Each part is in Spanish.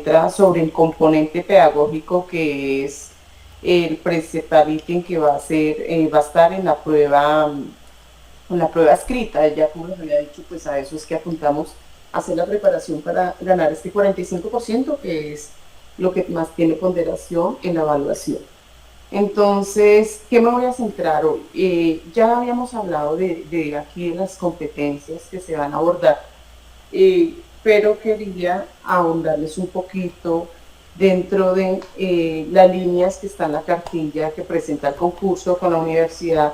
centra sobre el componente pedagógico, que es el principal ítem que va a ser, va a estar en la prueba escrita. Ya como les había dicho, pues a eso es que apuntamos a hacer la preparación para ganar este 45%, que es lo que más tiene ponderación en la evaluación. Entonces, ¿qué me voy a centrar hoy? Ya habíamos hablado de aquí de las competencias que se van a abordar, pero quería ahondarles un poquito dentro de las líneas que está en la cartilla que presenta el concurso con la universidad,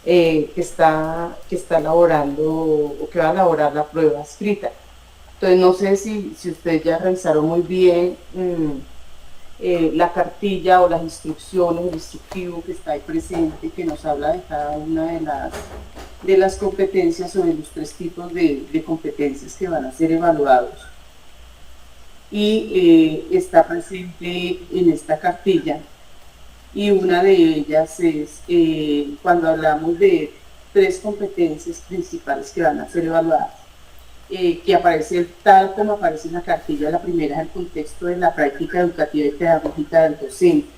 que está elaborando o que va a elaborar la prueba escrita. Entonces, no sé si ustedes ya revisaron muy bien la cartilla o las instrucciones, el instructivo que está ahí presente, que nos habla de cada una de las competencias o de los tres tipos de competencias que van a ser evaluados. Y está presente en esta cartilla. Y una de ellas es cuando hablamos de tres competencias principales que van a ser evaluadas, que aparece tal como aparece en la cartilla. La primera es el contexto de la práctica educativa y pedagógica del docente.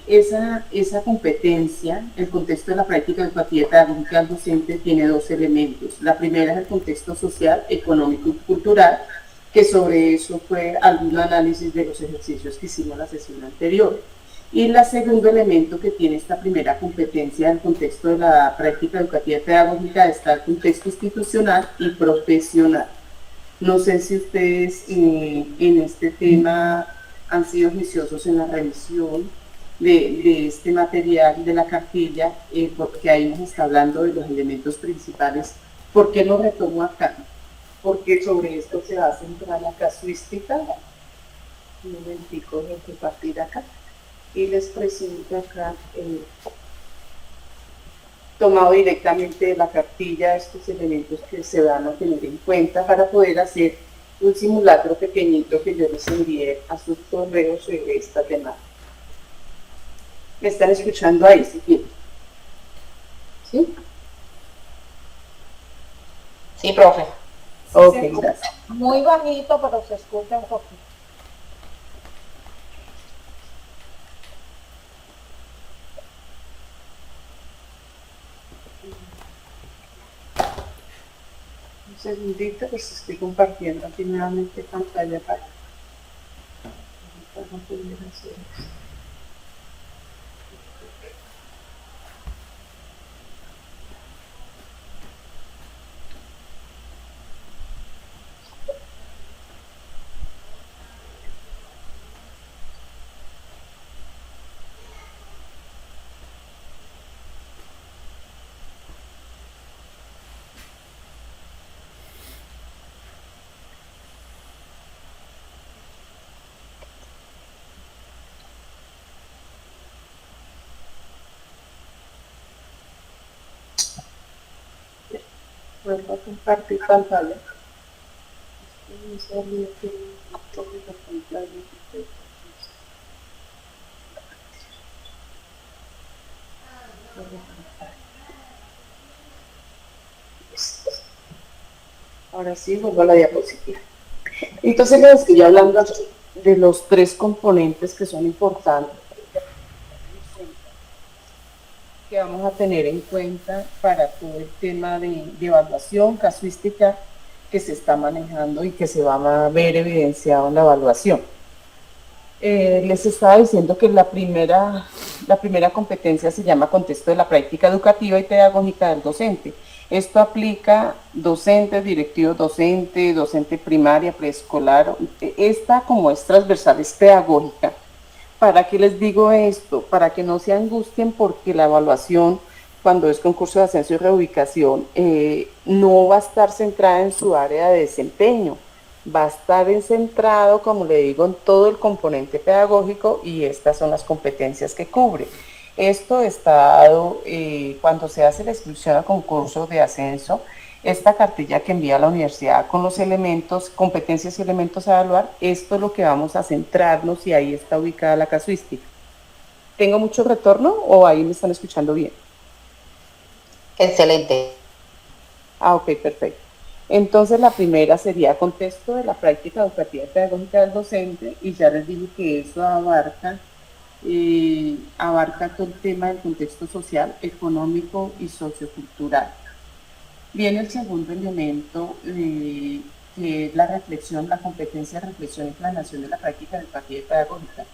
Esa competencia, el contexto de la práctica educativa y pedagógica del docente, tiene dos elementos. La primera es el contexto social, económico y cultural, que sobre eso fue algún análisis de los ejercicios que hicimos la sesión anterior. Y el segundo elemento que tiene esta primera competencia del contexto de la práctica educativa y pedagógica está el contexto institucional y profesional. No sé si ustedes en este tema han sido juiciosos en la revisión de este material de la cartilla, porque ahí nos está hablando de los elementos principales. ¿Por qué lo retomo acá? Porque sobre esto se va a centrar la casuística. Un momentico, voy a compartir acá y les presento acá tomado directamente de la cartilla estos elementos que se van a tener en cuenta para poder hacer un simulacro pequeñito que yo les envié a sus correos sobre esta temática. ¿Me están escuchando ahí? ¿Sí? Sí, profe. Ok, gracias. Muy bajito, pero se escucha un poquito. Un segundito, pues estoy compartiendo aquí nuevamente pantalla para poder hacer esto. Vuelvo a compartir pantalla. Ahora sí, vuelvo a la diapositiva. Entonces les estoy hablando de los tres componentes que son importantes que vamos a tener en cuenta para todo el tema de evaluación, casuística que se está manejando y que se va a ver evidenciado en la evaluación. Les estaba diciendo que la primera competencia se llama contexto de la práctica educativa y pedagógica del docente. Esto aplica docentes, directivos docentes, docente primaria, preescolar. Esta, como es transversal, es pedagógica. ¿Para qué les digo esto? Para que no se angustien, porque la evaluación, cuando es concurso de ascenso y reubicación, no va a estar centrada en su área de desempeño, va a estar centrado, como le digo, en todo el componente pedagógico, y estas son las competencias que cubre. Esto está dado cuando se hace la inscripción al concurso de ascenso. Esta cartilla que envía la universidad con los elementos, competencias y elementos a evaluar, esto es lo que vamos a centrarnos, y ahí está ubicada la casuística. ¿Tengo mucho retorno o ahí me están escuchando bien? Excelente. Ok, perfecto. Entonces la primera sería contexto de la práctica educativa y pedagógica del docente, y ya les digo que eso abarca todo el tema del contexto social, económico y sociocultural. Viene el segundo elemento, que es la reflexión, la competencia de reflexión y planeación de la práctica educativa y pedagógica.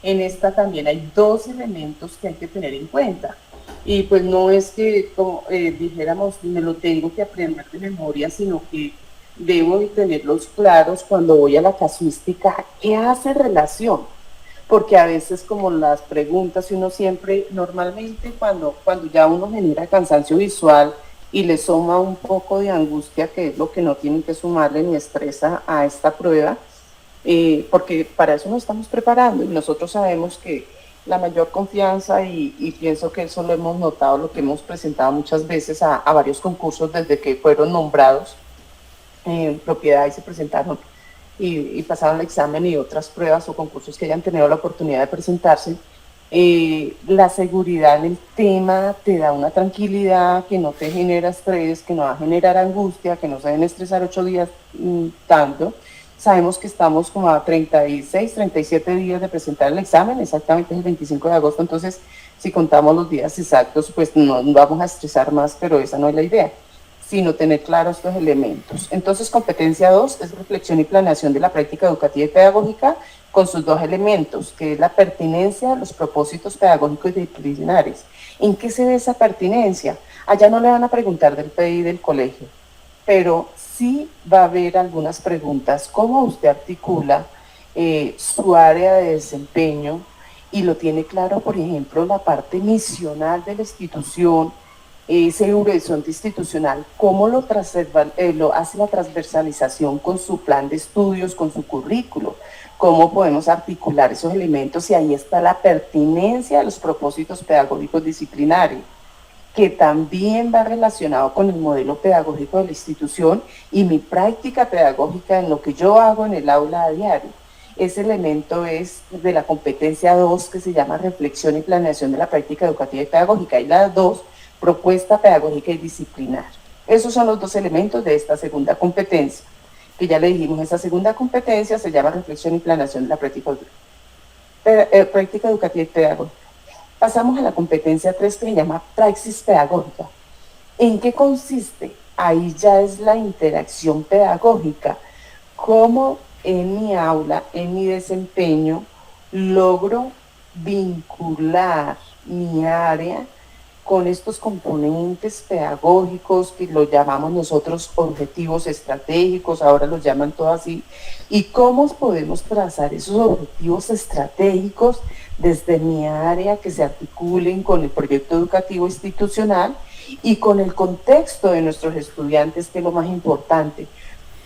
En esta también hay dos elementos que hay que tener en cuenta. Y pues no es que, como dijéramos, me lo tengo que aprender de memoria, sino que debo de tenerlos claros cuando voy a la casuística. ¿Qué hace relación? Porque a veces como las preguntas, y uno siempre, normalmente cuando ya uno genera cansancio visual y le suma un poco de angustia, que es lo que no tienen que sumarle ni estresa a esta prueba, porque para eso nos estamos preparando y nosotros sabemos que la mayor confianza, y pienso que eso lo hemos notado, lo que hemos presentado muchas veces a varios concursos desde que fueron nombrados en propiedad y se presentaron y pasaron el examen y otras pruebas o concursos que hayan tenido la oportunidad de presentarse. La seguridad en el tema te da una tranquilidad que no te genera estrés, que no va a generar angustia, que no se deben estresar 8 días tanto. Sabemos que estamos como a 36, 37 días de presentar el examen, exactamente el 25 de agosto, entonces si contamos los días exactos, pues no vamos a estresar más, pero esa no es la idea, sino tener claros estos elementos. Entonces, competencia 2 es reflexión y planeación de la práctica educativa y pedagógica con sus dos elementos, que es la pertinencia, los propósitos pedagógicos y disciplinares. ¿En qué se ve esa pertinencia? Allá no le van a preguntar del PDI del colegio, pero sí va a haber algunas preguntas, cómo usted articula su área de desempeño y lo tiene claro, por ejemplo, la parte misional de la institución, ese horizonte institucional, cómo lo hace la transversalización con su plan de estudios, con su currículo, cómo podemos articular esos elementos, y ahí está la pertinencia de los propósitos pedagógicos disciplinarios, que también va relacionado con el modelo pedagógico de la institución y mi práctica pedagógica en lo que yo hago en el aula a diario. Ese elemento es de la competencia 2, que se llama reflexión y planeación de la práctica educativa y pedagógica, y la 2, propuesta pedagógica y disciplinar. Esos son los dos elementos de esta segunda competencia, que ya le dijimos, esa segunda competencia se llama reflexión y planeación de la práctica educativa y pedagógica. Pasamos a la competencia 3, que se llama praxis pedagógica. ¿En qué consiste? Ahí ya es la interacción pedagógica. ¿Cómo en mi aula, en mi desempeño, logro vincular mi área con estos componentes pedagógicos que los llamamos nosotros objetivos estratégicos, ahora los llaman todo así, y cómo podemos trazar esos objetivos estratégicos desde mi área, que se articulen con el proyecto educativo institucional y con el contexto de nuestros estudiantes, que es lo más importante.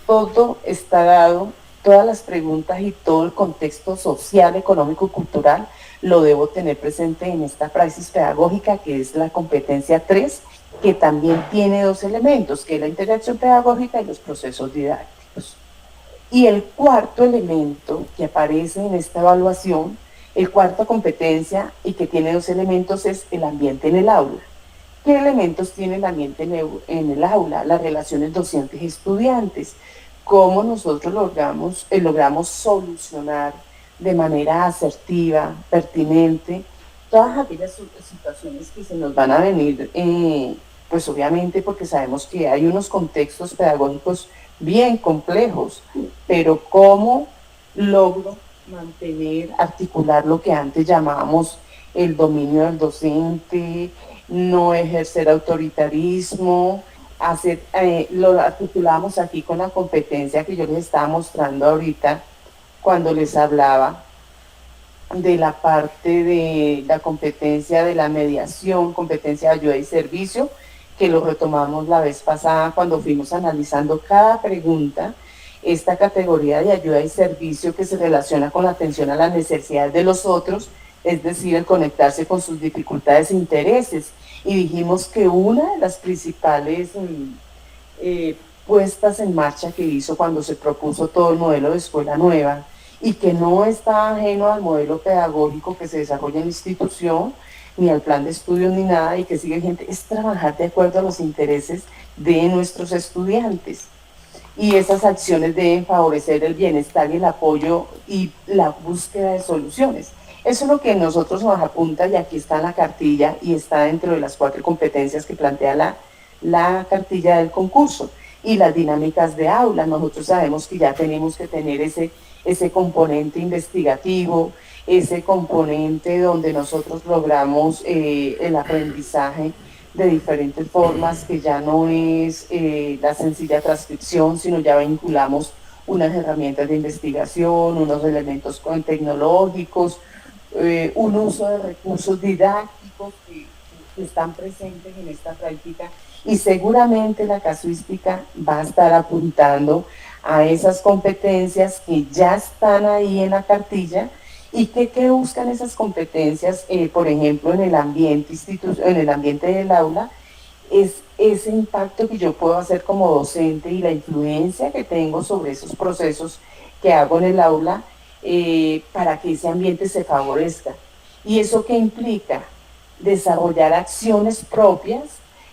Todo está dado, todas las preguntas y todo el contexto social, económico y cultural lo debo tener presente en esta praxis pedagógica, que es la competencia 3, que también tiene dos elementos, que es la interacción pedagógica y los procesos didácticos. Y el cuarto elemento que aparece en esta evaluación, el cuarta competencia y que tiene dos elementos, es el ambiente en el aula. ¿Qué elementos tiene el ambiente en el aula? Las relaciones docentes-estudiantes. Cómo nosotros logramos solucionar de manera asertiva, pertinente, todas aquellas situaciones que se nos van a venir, pues obviamente porque sabemos que hay unos contextos pedagógicos bien complejos, pero cómo logro mantener, articular lo que antes llamábamos el dominio del docente, no ejercer autoritarismo, lo articulamos aquí con la competencia que yo les estaba mostrando ahorita cuando les hablaba de la parte de la competencia de la mediación, competencia de ayuda y servicio, que lo retomamos la vez pasada cuando fuimos analizando cada pregunta, esta categoría de ayuda y servicio que se relaciona con la atención a las necesidades de los otros, es decir, el conectarse con sus dificultades e intereses. Y dijimos que una de las principales puestas en marcha que hizo cuando se propuso todo el modelo de escuela nueva, y que no está ajeno al modelo pedagógico que se desarrolla en la institución, ni al plan de estudios, ni nada, y que sigue gente, es trabajar de acuerdo a los intereses de nuestros estudiantes. y esas acciones deben favorecer el bienestar y el apoyo y la búsqueda de soluciones. Eso es lo que nosotros nos apunta, y aquí está en la cartilla y está dentro de las 4 competencias que plantea la cartilla del concurso. Y las dinámicas de aula, nosotros sabemos que ya tenemos que tener ese componente investigativo, ese componente donde nosotros logramos el aprendizaje de diferentes formas, que ya no es la sencilla transcripción, sino ya vinculamos unas herramientas de investigación, unos elementos tecnológicos, un uso de recursos didácticos que están presentes en esta práctica, y seguramente la casuística va a estar apuntando a esas competencias que ya están ahí en la cartilla. ¿Y qué buscan esas competencias? Por ejemplo, en el ambiente del aula, es ese impacto que yo puedo hacer como docente y la influencia que tengo sobre esos procesos que hago en el aula, para que ese ambiente se favorezca. ¿Y eso qué implica? Desarrollar acciones propias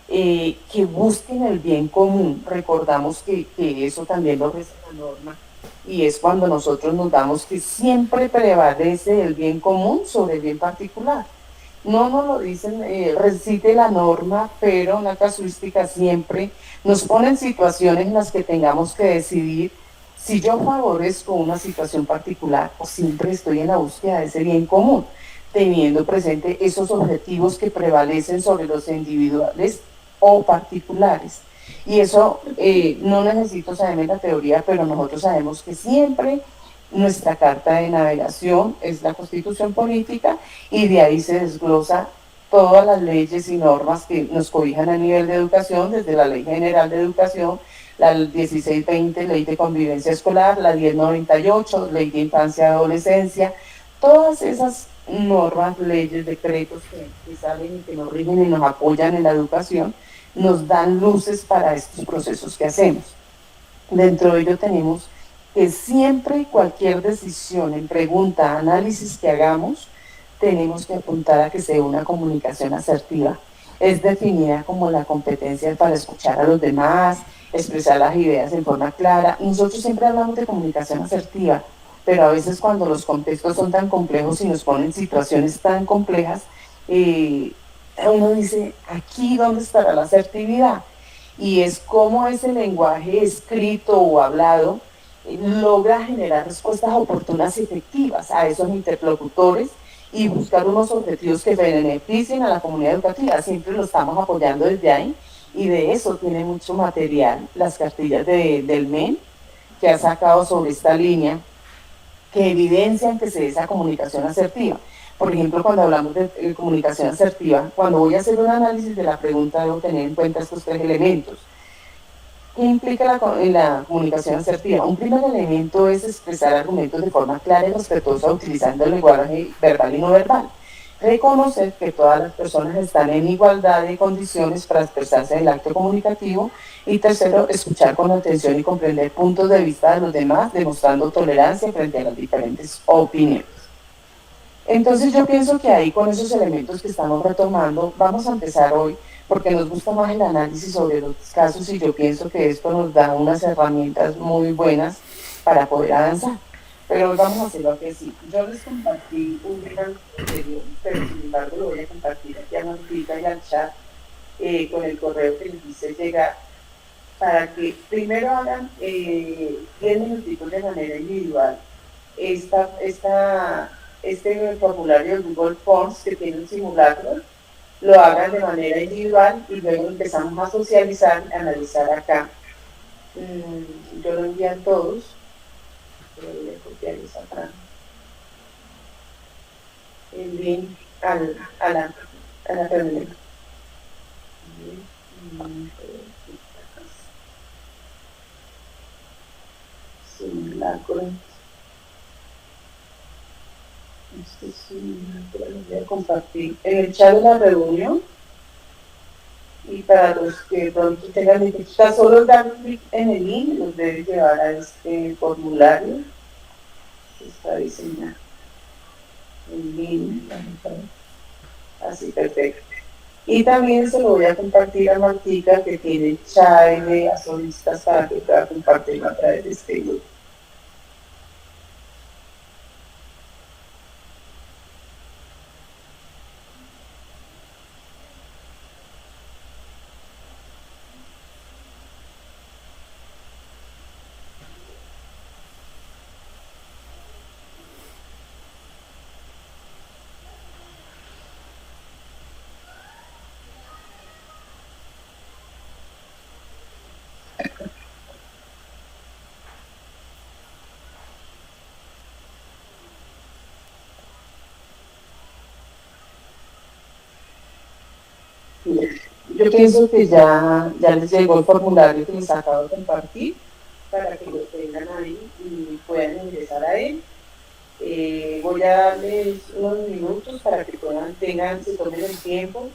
que busquen el bien común. Recordamos que eso también lo reza la norma, y es cuando nosotros nos damos que siempre prevalece el bien común sobre el bien particular. No nos lo dicen, recite la norma, pero la casuística siempre nos pone en situaciones en las que tengamos que decidir si yo favorezco una situación particular o siempre estoy en la búsqueda de ese bien común, teniendo presente esos objetivos que prevalecen sobre los individuales o particulares. Y eso no necesito saber la teoría, pero nosotros sabemos que siempre nuestra carta de navegación es la Constitución Política, y de ahí se desglosa todas las leyes y normas que nos cobijan a nivel de educación, desde la Ley General de Educación, la 1620, Ley de Convivencia Escolar, la 1098, Ley de Infancia y Adolescencia, todas esas normas, leyes, decretos que salen y que nos rigen y nos apoyan en la educación, nos dan luces para estos procesos que hacemos. Dentro de ello tenemos que siempre cualquier decisión en pregunta, análisis que hagamos, tenemos que apuntar a que sea una comunicación asertiva. Es definida como la competencia para escuchar a los demás, expresar las ideas en forma clara. Nosotros siempre hablamos de comunicación asertiva, pero a veces cuando los contextos son tan complejos y nos ponen situaciones tan complejas, uno dice, ¿aquí dónde estará la asertividad? Y es como ese lenguaje escrito o hablado logra generar respuestas oportunas y efectivas a esos interlocutores y buscar unos objetivos que beneficien a la comunidad educativa. Siempre lo estamos apoyando desde ahí, y de eso tiene mucho material las cartillas del MEN, que ha sacado sobre esta línea, que evidencian que se dé esa comunicación asertiva. Por ejemplo, cuando hablamos de comunicación asertiva, cuando voy a hacer un análisis de la pregunta, debo tener en cuenta estos 3 elementos. ¿Qué implica la comunicación asertiva? Un primer elemento es expresar argumentos de forma clara y respetuosa, utilizando el lenguaje verbal y no verbal. Reconocer que todas las personas están en igualdad de condiciones para expresarse en el acto comunicativo. Y tercero, escuchar con atención y comprender puntos de vista de los demás, demostrando tolerancia frente a las diferentes opiniones. Entonces yo pienso que ahí, con esos elementos que estamos retomando, vamos a empezar hoy, porque nos gusta más el análisis sobre los casos, y yo pienso que esto nos da unas herramientas muy buenas para poder avanzar. Pero hoy vamos a hacerlo así. Yo les compartí un gran contenido, pero sin embargo lo voy a compartir aquí a Martita y al chat, con el correo que les hice llegar, para que primero hagan 10 minutitos de manera individual este formulario de Google Forms, que tiene un simulacro, lo hagan de manera individual, y luego empezamos a socializar, a analizar acá. Yo lo envié a todos, pero voy a copiar esa acá, el link a la terminal. Simulacro. Lo voy a compartir en el chat de la reunión, y para los que pronto tengan dificultad, solo dar clic en el link y los debe llevar a este formulario que está diseñado en línea. Así, perfecto. Y también se lo voy a compartir a Martica, que tiene el chat de azoristas, para que pueda compartirlo a través de este grupo. Yo pienso que ya les llegó el formulario que les acabo de compartir para que lo tengan ahí y puedan ingresar a él. Voy a darles unos minutos para que se tomen el tiempo,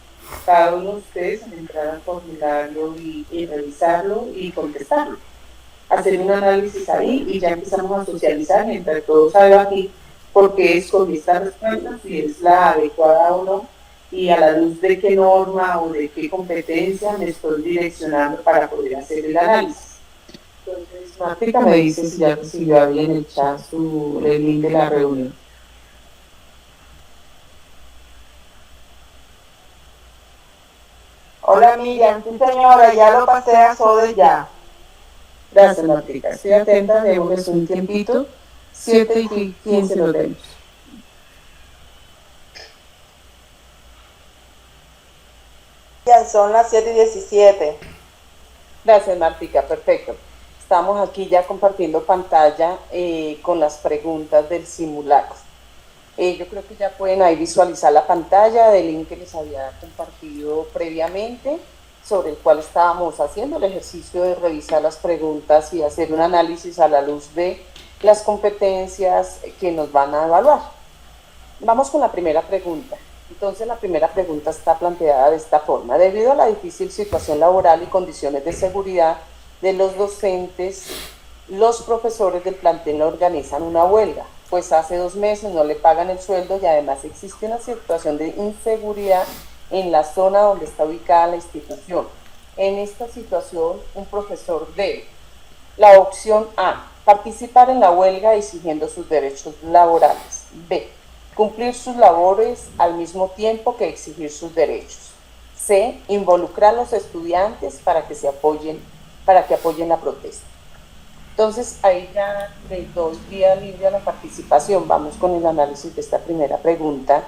cada uno de ustedes, en entrar al formulario y revisarlo y contestarlo. Hacer un análisis ahí y ya empezamos a socializar mientras todos saben aquí por qué escogí esta respuesta, si es la adecuada o no, y a la luz de qué norma o de qué competencia me estoy direccionando para poder hacer el análisis. Entonces, Martica me dice si ya recibió ahí en el chat el link de la reunión. Hola Miriam, sí señora, ya lo pasé a Sode ya. Gracias, Martica. Estoy atenta, démosles un tiempito. 7:15 lo tenemos. Ya son las 7:17. Gracias, Martica, perfecto. Estamos aquí ya compartiendo pantalla con las preguntas del simulacro. Yo creo que ya pueden ahí visualizar la pantalla del link que les había compartido previamente, sobre el cual estábamos haciendo el ejercicio de revisar las preguntas y hacer un análisis a la luz de las competencias que nos van a evaluar. Vamos con la primera pregunta. Entonces, la primera pregunta está planteada de esta forma. Debido a la difícil situación laboral y condiciones de seguridad de los docentes, los profesores del plantel organizan una huelga, pues hace 2 meses no le pagan el sueldo y además existe una situación de inseguridad en la zona donde está ubicada la institución. En esta situación, un profesor debe: la opción A, participar en la huelga exigiendo sus derechos laborales. B, cumplir sus labores al mismo tiempo que exigir sus derechos. C, involucrar a los estudiantes para que apoyen la protesta. Entonces, ahí ya le doy vía libre a la participación. Vamos con el análisis de esta primera pregunta.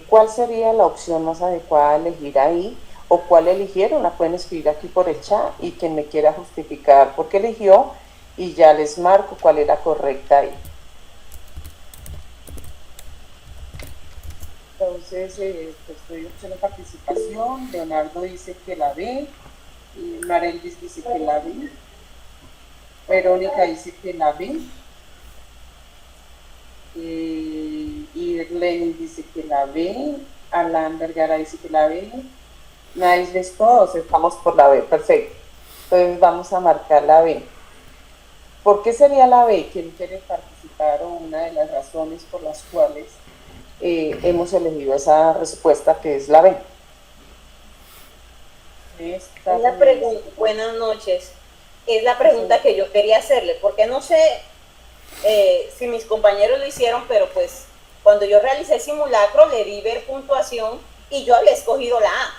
¿Cuál sería la opción más adecuada a elegir ahí? ¿O cuál eligieron? La pueden escribir aquí por el chat y quien me quiera justificar por qué eligió, y ya les marco cuál es la correcta ahí. Entonces, estoy opción de participación. Leonardo dice que la B, Marelis dice que la B, Verónica dice que la B, y Lenin dice que la B, Alan Vergara dice que la B, Nice, todos estamos por la B, perfecto. Entonces vamos a marcar la B. ¿Por qué sería la B? ¿Quién quiere participar, o una de las razones por las cuales hemos elegido esa respuesta, que es la B? Buenas noches. Es la pregunta que yo quería hacerle, porque no sé si mis compañeros lo hicieron, pero pues cuando yo realicé el simulacro le di ver puntuación y yo había escogido la A,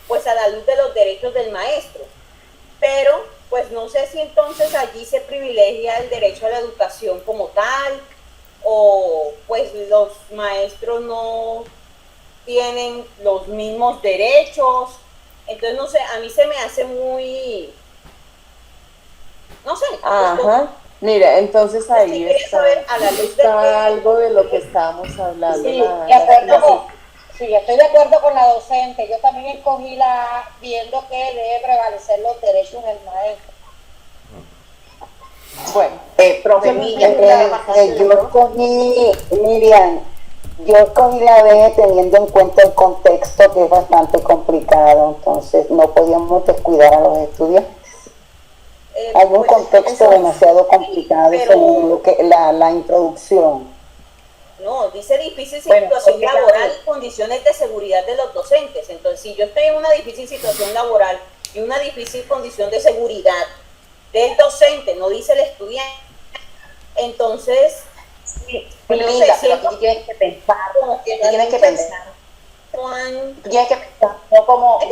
pues a la luz de los derechos del maestro. Pero pues no sé si entonces allí se privilegia el derecho a la educación como tal, o pues los maestros no tienen los mismos derechos. Entonces no sé, a mí se me hace muy, no sé. Ajá. Mira, entonces ahí está algo de lo que estábamos hablando. Sí, estoy de acuerdo con la docente. Yo también escogí la A, viendo que debe prevalecer los derechos del maestro. Bueno, profe Miriam, yo escogí, Miriam, yo escogí la B teniendo en cuenta el contexto, que es bastante complicado, entonces no podíamos descuidar a los estudiantes. Hay un contexto demasiado complicado, según lo que la introducción. No, dice difícil Bueno, situación porque laboral también- y condiciones de seguridad de los docentes. Entonces, si yo estoy en una difícil situación laboral y una difícil condición de seguridad del docente, no dice el estudiante, entonces, Sí, pues no sé, Linda, pero siento aquí tienes que pensar, como que tú las tienes que luchas pensar, son... tú tienes que pensar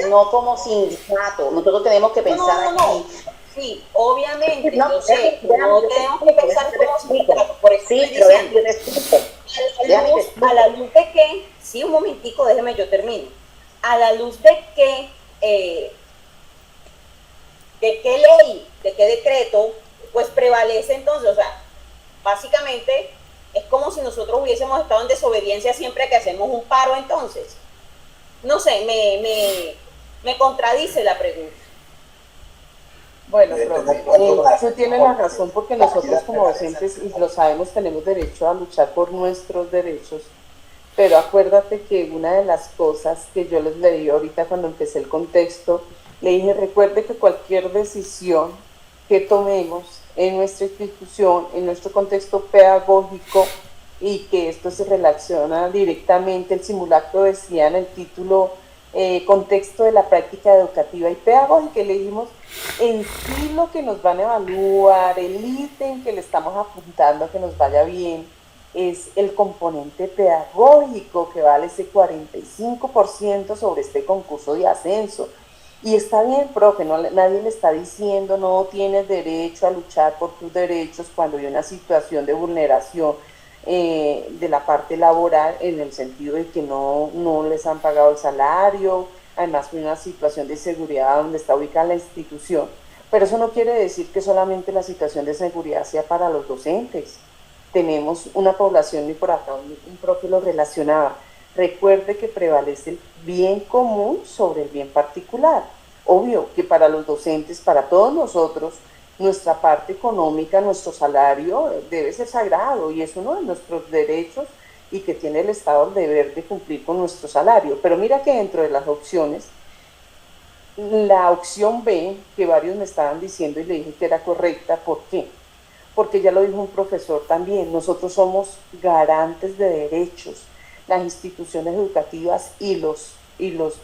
no como sindicato, nosotros tenemos que No, pensar no, no, no. aquí. Sí, obviamente, No, yo sé, no yo te tenemos que explico, pensar déjame que te como explico. sindicato, por eso Sí, estoy pero déjame que diciendo, yo te explico. Déjame que te a la explico. luz de que, sí, un momentico, déjeme yo termino, a la luz de qué ley, de qué decreto, pues prevalece entonces, o sea, básicamente es como si nosotros hubiésemos estado en desobediencia siempre que hacemos un paro entonces. No sé, me contradice la pregunta. Bueno, profe, usted tiene la razón porque nosotros como docentes, y lo sabemos, tenemos derecho a luchar por nuestros derechos, pero acuérdate que una de las cosas que yo les leí ahorita cuando empecé el contexto, le dije, recuerde que cualquier decisión que tomemos en nuestra institución, en nuestro contexto pedagógico, y que esto se relaciona directamente, el simulacro decía en el título, contexto de la práctica educativa y pedagógica, y le dijimos, en sí lo que nos van a evaluar, el ítem que le estamos apuntando a que nos vaya bien, es el componente pedagógico que vale ese 45% sobre este concurso de ascenso. Y está bien, profe, nadie le está diciendo no tienes derecho a luchar por tus derechos cuando hay una situación de vulneración de la parte laboral, en el sentido de que no les han pagado el salario, además fue una situación de seguridad donde está ubicada la institución. Pero eso no quiere decir que solamente la situación de seguridad sea para los docentes. Tenemos una población, y por acá un profe lo relacionaba, recuerde que prevalece el bien común sobre el bien particular. Obvio que para los docentes, para todos nosotros, nuestra parte económica, nuestro salario debe ser sagrado y es uno de nuestros derechos y que tiene el Estado el deber de cumplir con nuestro salario. Pero mira que dentro de las opciones, la opción B, que varios me estaban diciendo y le dije que era correcta, ¿por qué? Porque ya lo dijo un profesor también, nosotros somos garantes de derechos, las instituciones educativas y los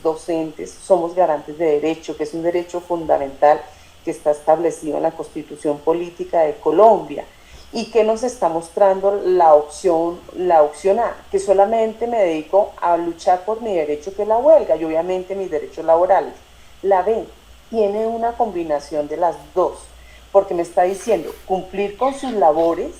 docentes somos garantes de derecho, que es un derecho fundamental que está establecido en la Constitución Política de Colombia y que nos está mostrando la opción A, que solamente me dedico a luchar por mi derecho, que es la huelga, y obviamente mis derechos laborales. La B tiene una combinación de las dos, porque me está diciendo cumplir con sus labores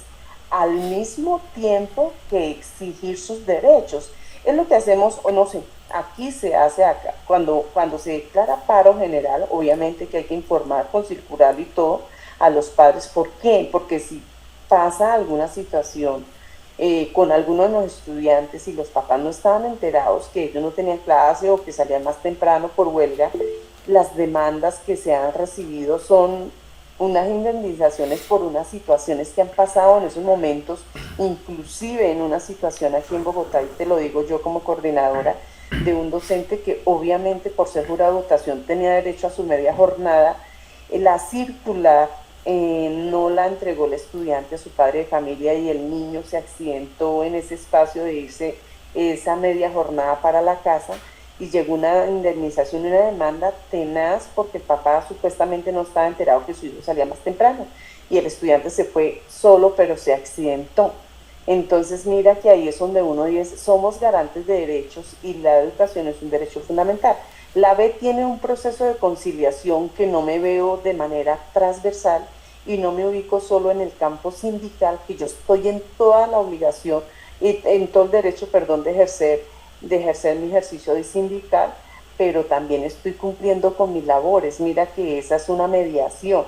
al mismo tiempo que exigir sus derechos. Es lo que hacemos, o no sé, aquí se hace acá. Cuando se declara paro general, obviamente que hay que informar con circular y todo a los padres. ¿Por qué? Porque si pasa alguna situación con algunos de los estudiantes y los papás no estaban enterados que ellos no tenían clase o que salían más temprano por huelga, las demandas que se han recibido son unas indemnizaciones por unas situaciones que han pasado en esos momentos, inclusive en una situación aquí en Bogotá, y te lo digo yo como coordinadora, de un docente que obviamente por ser jurado de votación tenía derecho a su media jornada, la circular no la entregó el estudiante a su padre de familia y el niño se accidentó en ese espacio de irse esa media jornada para la casa, y llegó una indemnización y una demanda tenaz porque el papá supuestamente no estaba enterado que su hijo salía más temprano y el estudiante se fue solo pero se accidentó. Entonces mira que ahí es donde uno dice, somos garantes de derechos y la educación es un derecho fundamental. La B tiene un proceso de conciliación que no me veo de manera transversal y no me ubico solo en el campo sindical, que yo estoy en toda la obligación y en todo el derecho, perdón, de ejercer mi ejercicio de sindical, pero también estoy cumpliendo con mis labores. Mira que esa es una mediación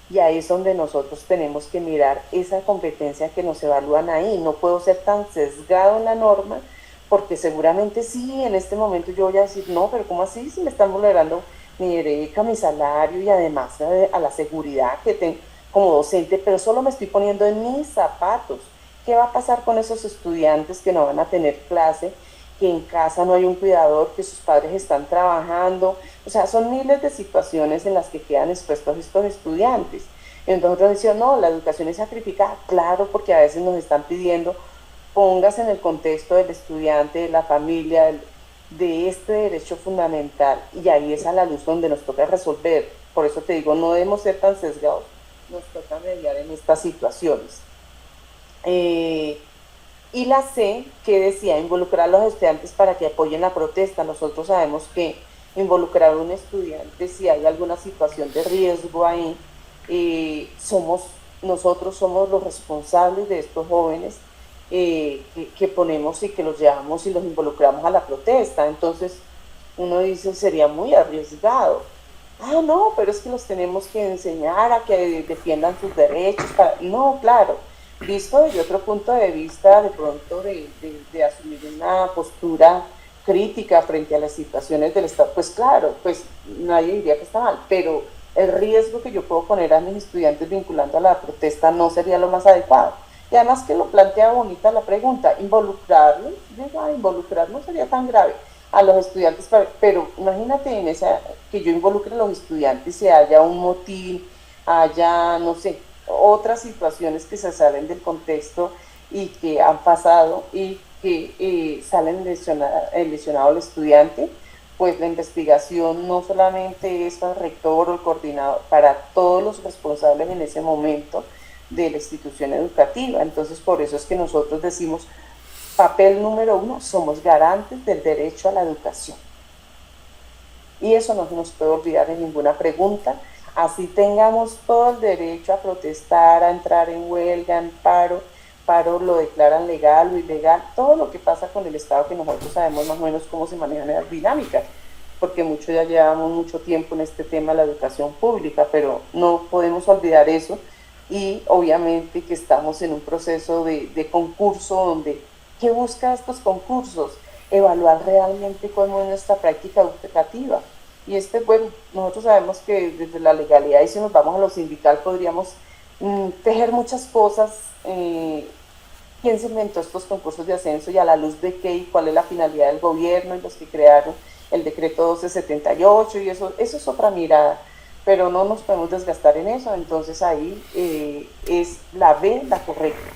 y ahí es donde nosotros tenemos que mirar esa competencia que nos evalúan ahí. No puedo ser tan sesgado en la norma porque seguramente sí, en este momento yo voy a decir, no, pero ¿cómo así? Si me están vulnerando mi derecho, mi salario y además a la seguridad que tengo como docente, pero solo me estoy poniendo en mis zapatos. ¿Qué va a pasar con esos estudiantes que no van a tener clase, que en casa no hay un cuidador, que sus padres están trabajando? O sea, son miles de situaciones en las que quedan expuestos estos estudiantes. Entonces nosotros decimos, no, la educación es sacrificada, claro, porque a veces nos están pidiendo pongas en el contexto del estudiante, de la familia, de este derecho fundamental, y ahí es a la luz donde nos toca resolver. Por eso te digo, no debemos ser tan sesgados, nos toca mediar en estas situaciones. Y la C, que decía involucrar a los estudiantes para que apoyen la protesta. Nosotros sabemos que involucrar a un estudiante, si hay alguna situación de riesgo ahí, nosotros somos los responsables de estos jóvenes que ponemos y que los llevamos y los involucramos a la protesta. Entonces uno dice, sería muy arriesgado. Ah, no, pero es que los tenemos que enseñar a que defiendan sus derechos. No, claro, visto desde otro punto de vista, de pronto de asumir una postura crítica frente a las situaciones del Estado, pues claro, pues nadie diría que está mal, pero el riesgo que yo puedo poner a mis estudiantes vinculando a la protesta no sería lo más adecuado. Y además que lo plantea bonita la pregunta, involucrarlos no sería tan grave a los estudiantes, pero imagínate en esa, que yo involucre a los estudiantes y haya un motín, haya, no sé, otras situaciones que se salen del contexto y que han pasado y que salen lesionado el estudiante, pues la investigación no solamente es para el rector o el coordinador, para todos los responsables en ese momento de la institución educativa. Entonces por eso es que nosotros decimos, papel número 1, somos garantes del derecho a la educación. Y eso no se nos puede olvidar en ninguna pregunta, así tengamos todo el derecho a protestar, a entrar en huelga, en paro lo declaran legal o ilegal, todo lo que pasa con el Estado, que nosotros sabemos más o menos cómo se manejan las dinámicas, porque muchos ya llevamos mucho tiempo en este tema de la educación pública, pero no podemos olvidar eso, y obviamente que estamos en un proceso de concurso donde, ¿qué busca estos concursos? Evaluar realmente cómo es nuestra práctica educativa. Y bueno, nosotros sabemos que desde la legalidad, y si nos vamos a lo sindical, podríamos tejer muchas cosas. ¿Quién se inventó estos concursos de ascenso y a la luz de qué y cuál es la finalidad del gobierno y los que crearon el decreto 1278? Y eso es otra mirada, pero no nos podemos desgastar en eso. Entonces ahí es la B la correcta,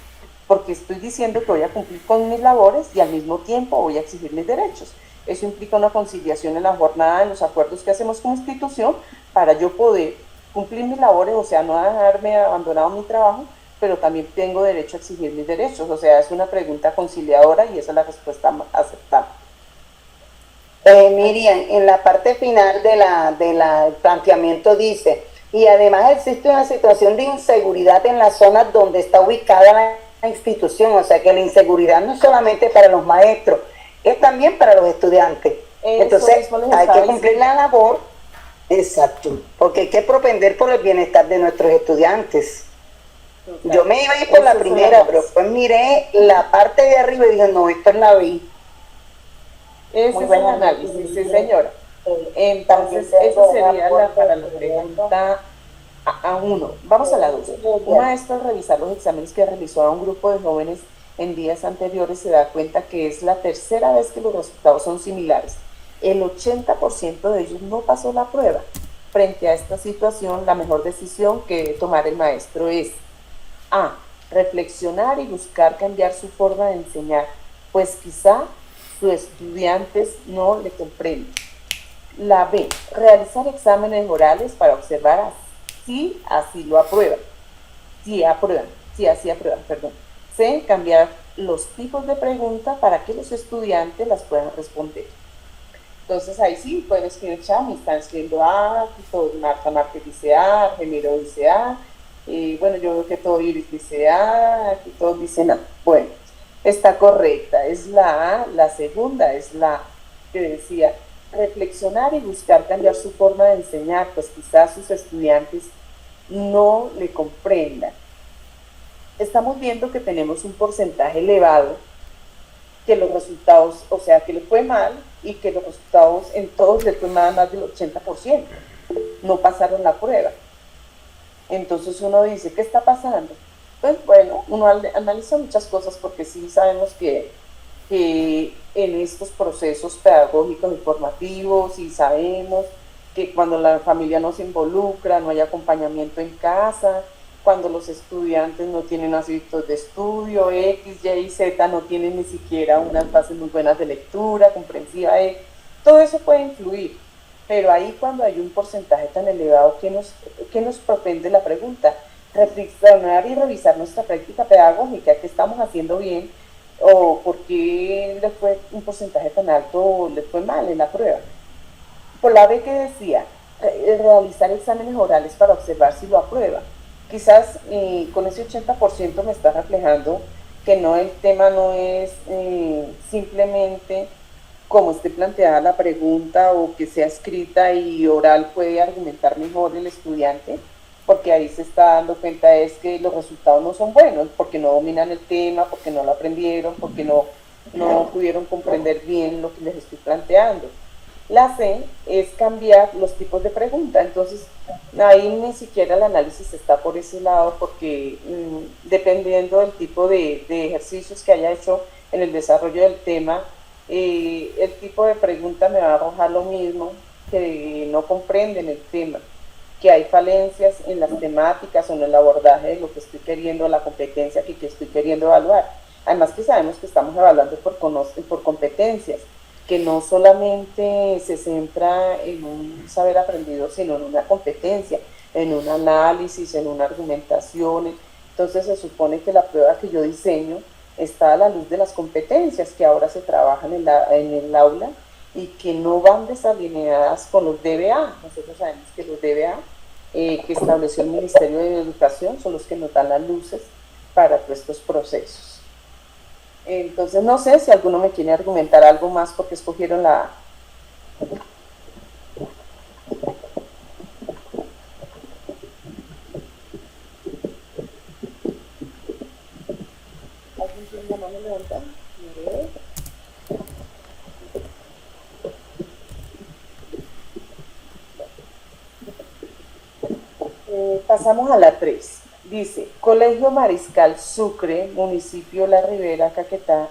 porque estoy diciendo que voy a cumplir con mis labores y al mismo tiempo voy a exigir mis derechos. Eso implica una conciliación en la jornada, en los acuerdos que hacemos como institución, para yo poder cumplir mis labores, o sea, no dejarme abandonado mi trabajo, pero también tengo derecho a exigir mis derechos. O sea, es una pregunta conciliadora y esa es la respuesta aceptable. Miriam, en la parte final del planteamiento dice, y además existe una situación de inseguridad en las zonas donde está ubicada la institución, o sea que la inseguridad no es solamente para los maestros, es también para los estudiantes. Entonces hay que cumplir la labor, exacto, porque hay que propender por el bienestar de nuestros estudiantes. Total. Yo me iba a ir por la primera, pero después miré la parte de arriba y dije, no, esto es la B. Ese es el análisis, sí señora. Entonces, eso sería para la pregunta A1. Vamos a la 2. Un maestro al revisar los exámenes que realizó a un grupo de jóvenes en días anteriores se da cuenta que es la tercera vez que los resultados son similares. El 80% de ellos no pasó la prueba. Frente a esta situación, la mejor decisión que debe tomar el maestro es A. Reflexionar y buscar cambiar su forma de enseñar, pues quizá sus estudiantes no le comprenden. La B. Realizar exámenes orales para observar si así lo aprueban. Si así aprueban, perdón. C. Cambiar los tipos de preguntas para que los estudiantes las puedan responder. Entonces ahí sí pueden escribir Chami, están escribiendo A, aquí todo, Marta dice A, Gemiro dice A, y bueno, yo veo que todo Iris dice A, aquí todos dicen A. Bueno, está correcta, es la A. La segunda es la que decía reflexionar y buscar cambiar su forma de enseñar, pues quizás sus estudiantes no le comprendan. Estamos viendo que tenemos un porcentaje elevado, que los resultados, o sea, que le fue mal y que los resultados en todos le fue mal, más del 80%, no pasaron la prueba. Entonces uno dice, ¿qué está pasando? Pues bueno, uno analiza muchas cosas porque sí sabemos que en estos procesos pedagógicos y formativos, y sabemos que cuando la familia no se involucra, no hay acompañamiento en casa, cuando los estudiantes no tienen hábitos de estudio, X, Y y Z no tienen ni siquiera unas bases muy buenas de lectura, comprensiva, todo eso puede influir, pero ahí cuando hay un porcentaje tan elevado, ¿qué nos propende la pregunta? Reflexionar y revisar nuestra práctica pedagógica, qué estamos haciendo bien, o por qué le fue un porcentaje tan alto o le fue mal en la prueba. Por la B que decía, realizar exámenes orales para observar si lo aprueba. Quizás con ese 80% me está reflejando que no, el tema no es simplemente como esté planteada la pregunta o que sea escrita y oral puede argumentar mejor el estudiante, porque ahí se está dando cuenta es que los resultados no son buenos, porque no dominan el tema, porque no lo aprendieron, porque no pudieron comprender bien lo que les estoy planteando. La C es cambiar los tipos de preguntas, entonces ahí ni siquiera el análisis está por ese lado porque dependiendo del tipo de ejercicios que haya hecho en el desarrollo del tema, el tipo de pregunta me va a arrojar lo mismo, que no comprenden el tema, que hay falencias en las temáticas o en el abordaje de lo que estoy queriendo, la competencia que estoy queriendo evaluar. Además que sabemos que estamos evaluando por competencias, que no solamente se centra en un saber aprendido, sino en una competencia, en un análisis, en una argumentación. Entonces se supone que la prueba que yo diseño está a la luz de las competencias que ahora se trabajan en el aula y que no van desalineadas con los DBA. Nosotros sabemos que los DBA que estableció el Ministerio de Educación son los que nos dan las luces para todos estos procesos. Entonces no sé si alguno me quiere argumentar algo más porque escogieron la A. ¿Alguien tiene la mano levantada? Pasamos a la 3. Dice, Colegio Mariscal Sucre, municipio La Ribera, Caquetá,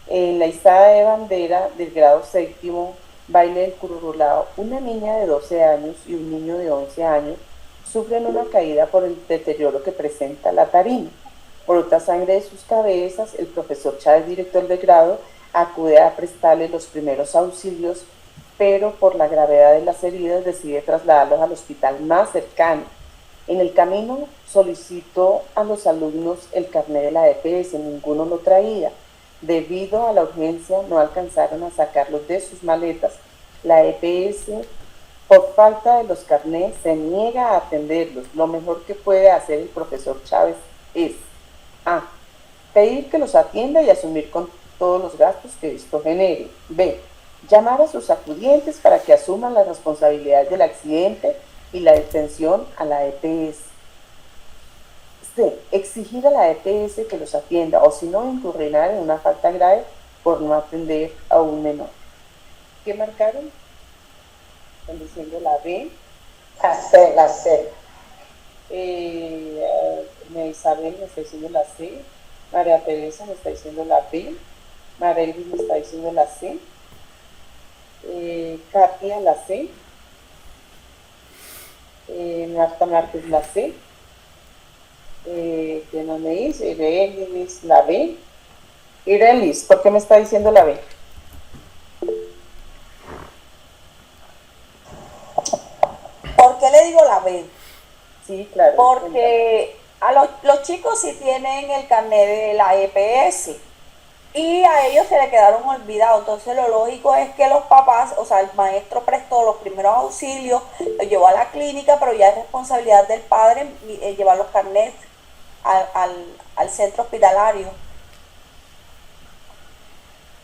en la izada de bandera del grado séptimo, baile del currulao, una niña de 12 años y un niño de 11 años sufren una caída por el deterioro que presenta la tarima. Brota sangre de sus cabezas, el profesor Chávez, director del grado, acude a prestarle los primeros auxilios, pero por la gravedad de las heridas decide trasladarlos al hospital más cercano. En el camino solicitó a los alumnos el carnet de la EPS, ninguno lo traía. Debido a la urgencia no alcanzaron a sacarlos de sus maletas. La EPS, por falta de los carnets, se niega a atenderlos. Lo mejor que puede hacer el profesor Chávez es A. Pedir que los atienda y asumir con todos los gastos que esto genere. B. Llamar a sus acudientes para que asuman las responsabilidades del accidente y la detención a la EPS. C. Exigir a la EPS que los atienda o si no incurrirán en una falta grave por no atender a un menor. ¿Qué marcaron? Están diciendo la B. La C. Isabel me está diciendo la C. María Teresa me está diciendo la B. María Elvis me está diciendo la C. Katia la C. Marta Márquez la C. ¿Qué no me dice? Irelis la B. Irelis, ¿por qué me está diciendo la B? ¿Por qué le digo la B? Sí, claro. Porque a los chicos sí tienen el carnet de la EPS y a ellos se le quedaron olvidados. Entonces lo lógico es que los papás, o sea, el maestro prestó los primeros auxilios, lo llevó a la clínica, pero ya es responsabilidad del padre llevar los carnets al centro hospitalario.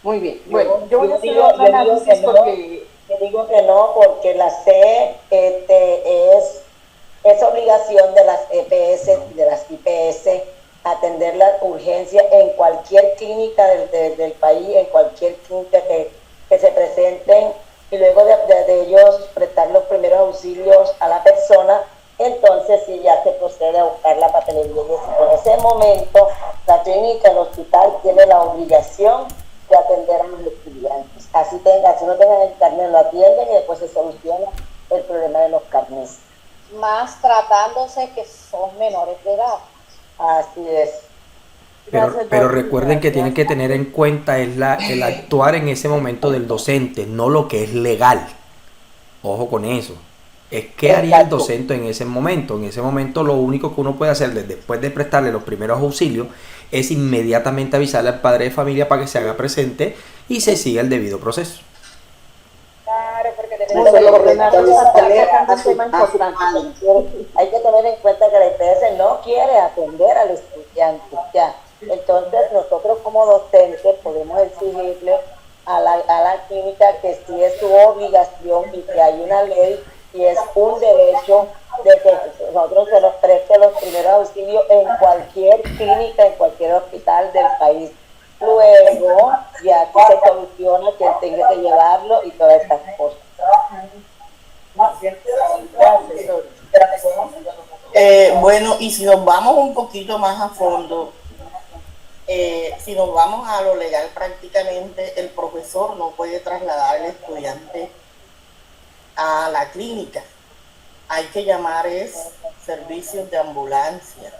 Muy bien. Bueno, yo voy a hacer un análisis porque... Yo digo que no, porque la C es obligación de las EPS, de las IPS, atender la urgencia en cualquier clínica del país, en cualquier clínica que se presenten, y luego de ellos prestar los primeros auxilios a la persona. Entonces sí, ya se procede a buscar la papelería. En ese momento la clínica, el hospital tiene la obligación de atender a los estudiantes. Si no tengan el carnet, lo atienden y después se soluciona el problema de los carnets. más tratándose que son menores de edad. Así es. Pero recuerden que tienen que tener en cuenta el actuar en ese momento del docente, no lo que es legal. Ojo con eso. Es qué haría el docente en ese momento. En ese momento lo único que uno puede hacer después de prestarle los primeros auxilios es inmediatamente avisarle al padre de familia para que se haga presente y se siga el debido proceso. Claro, porque hay que tener en cuenta que la IPS no quiere atender al estudiante, ya. Entonces nosotros como docentes podemos exigirle a la clínica que sí es su obligación y que hay una ley y es un derecho de que nosotros se nos preste los primeros auxilios en cualquier clínica, en cualquier hospital del país. Luego, ya que se soluciona que él tenga que llevarlo y todas estas cosas. Bueno, y si nos vamos un poquito más a fondo, si nos vamos a lo legal, prácticamente el profesor no puede trasladar al estudiante a la clínica. Hay que llamar servicios de ambulancia.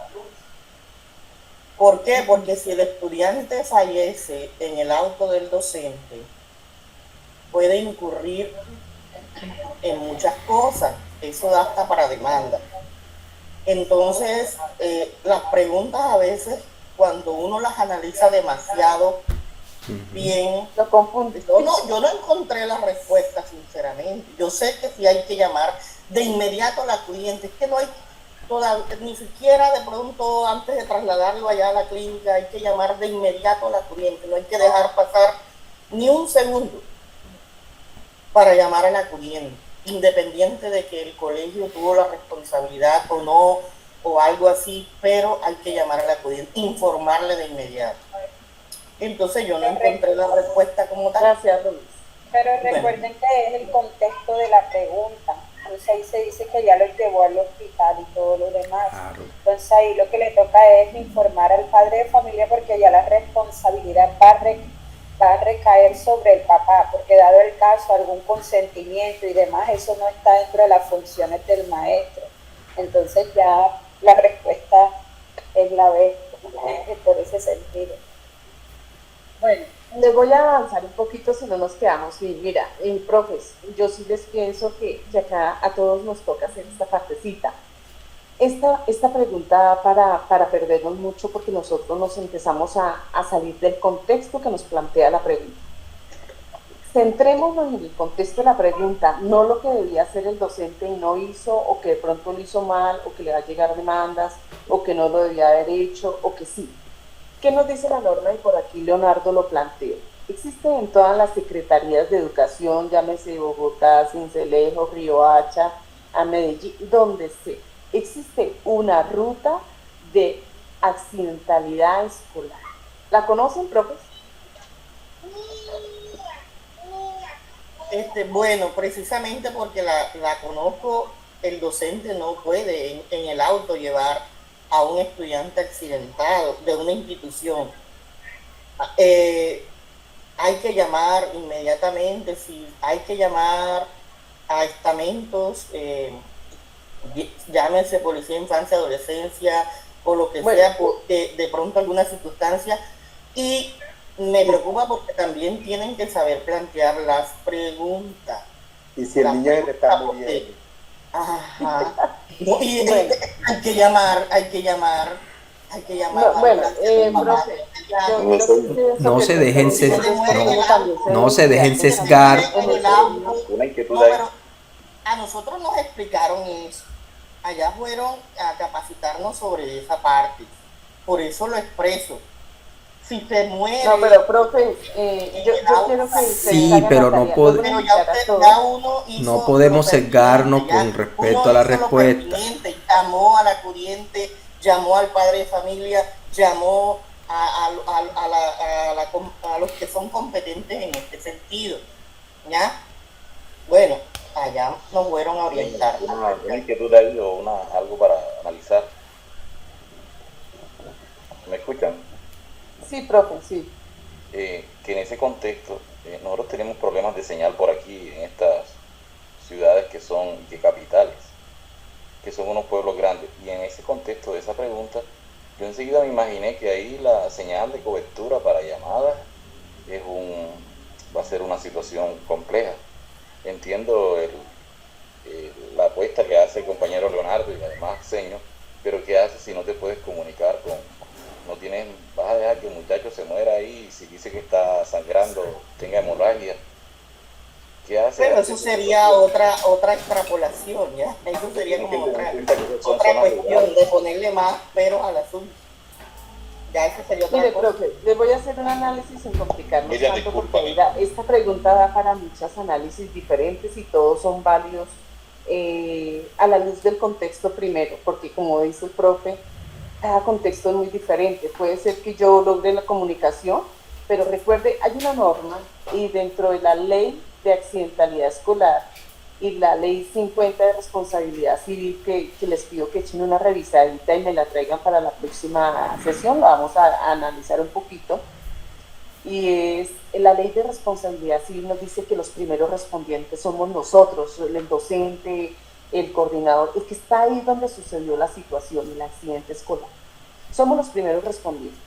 ¿Por qué? Porque si el estudiante fallece en el auto del docente, puede incurrir en muchas cosas. Eso da hasta para demanda. Entonces, las preguntas a veces, cuando uno las analiza demasiado bien, lo confunde. Yo no encontré la respuesta, sinceramente. Yo sé que sí hay que llamar de inmediato a la cliente. Es que no hay ni siquiera de pronto antes de trasladarlo allá a la clínica, hay que llamar de inmediato a la cliente. No hay que dejar pasar ni un segundo para llamar a la cliente, independiente de que el colegio tuvo la responsabilidad o no, o algo así, pero hay que llamar a la cliente, informarle de inmediato. Entonces yo no encontré la respuesta como tal. Gracias, Luis. Pero recuerden que es el contexto de la pregunta. Entonces ahí se dice que ya lo llevó al hospital y todo lo demás. Claro. Entonces ahí lo que le toca es informar al padre de familia, porque ya la responsabilidad va a recaer sobre el papá, porque dado el caso, algún consentimiento y demás, eso no está dentro de las funciones del maestro. Entonces ya la respuesta es la B, por ese sentido. Bueno, les voy a avanzar un poquito si no nos quedamos sin. Mira, profes, yo sí les pienso que acá a todos nos toca hacer esta partecita. Esta pregunta para perdernos mucho, porque nosotros nos empezamos a salir del contexto que nos plantea la pregunta. Centrémonos en el contexto de la pregunta, no lo que debía hacer el docente y no hizo, o que de pronto lo hizo mal, o que le va a llegar demandas, o que no lo debía haber hecho, o que sí. ¿Qué nos dice la norma? Y por aquí Leonardo lo plantea. Existe en todas las secretarías de educación, llámese Bogotá, Sincelejo, Riohacha, a Medellín, donde sea. Existe una ruta de accidentalidad escolar. ¿La conocen, profes? Bueno, precisamente porque la conozco, el docente no puede en el auto llevar a un estudiante accidentado de una institución. Hay que llamar inmediatamente, si hay que llamar a estamentos, llámense policía, infancia, adolescencia o lo que sea, porque de pronto alguna circunstancia, y me preocupa porque también tienen que saber plantear las preguntas. Y si el niño le está muriendo. Ajá. Y hay que llamar. No se dejen sesgar. Una inquietud No, ahí. pero a nosotros nos explicaron eso. Allá fueron a capacitarnos sobre esa parte. Por eso lo expreso. Si se muere. No, pero profe, yo quiero que sí, pero no podemos. No podemos sesgarnos con respecto a la respuesta. Llamó a la corriente, llamó al padre de familia, llamó a los que son competentes en este sentido. ¿Ya? Bueno, allá nos fueron a orientar. Una inquietud ahí o algo para analizar. ¿Me escuchan? Sí, profe, sí. Que en ese contexto nosotros tenemos problemas de señal por aquí en estas ciudades que son capitales. que son unos pueblos grandes. Y en ese contexto de esa pregunta, yo enseguida me imaginé que ahí la señal de cobertura para llamadas va a ser una situación compleja. Entiendo la apuesta que hace el compañero Leonardo y además Seño, pero ¿qué haces si no te puedes comunicar vas a dejar que el muchacho se muera ahí y si dice que está sangrando, tenga hemorragia? ¿Qué hace? Pero eso sería otra extrapolación, ¿ya? Eso sería como otra cuestión de ponerle más peros al asunto. Ya eso sería otra Mire, cosa. profe, les voy a hacer un análisis sin complicarnos Miriam, tanto, disculpa. porque mira, esta pregunta da para muchos análisis diferentes y todos son válidos a la luz del contexto primero, porque como dice el profe, cada contexto es muy diferente. Puede ser que yo logre la comunicación, pero recuerde, hay una norma y dentro de la ley de accidentalidad escolar y la ley 50 de responsabilidad civil que les pido que echen una revisadita y me la traigan para la próxima sesión, la vamos a analizar un poquito. Y es la ley de responsabilidad civil nos dice que los primeros respondientes somos nosotros, el docente, el coordinador, el que está ahí donde sucedió la situación, el accidente escolar. Somos los primeros respondientes.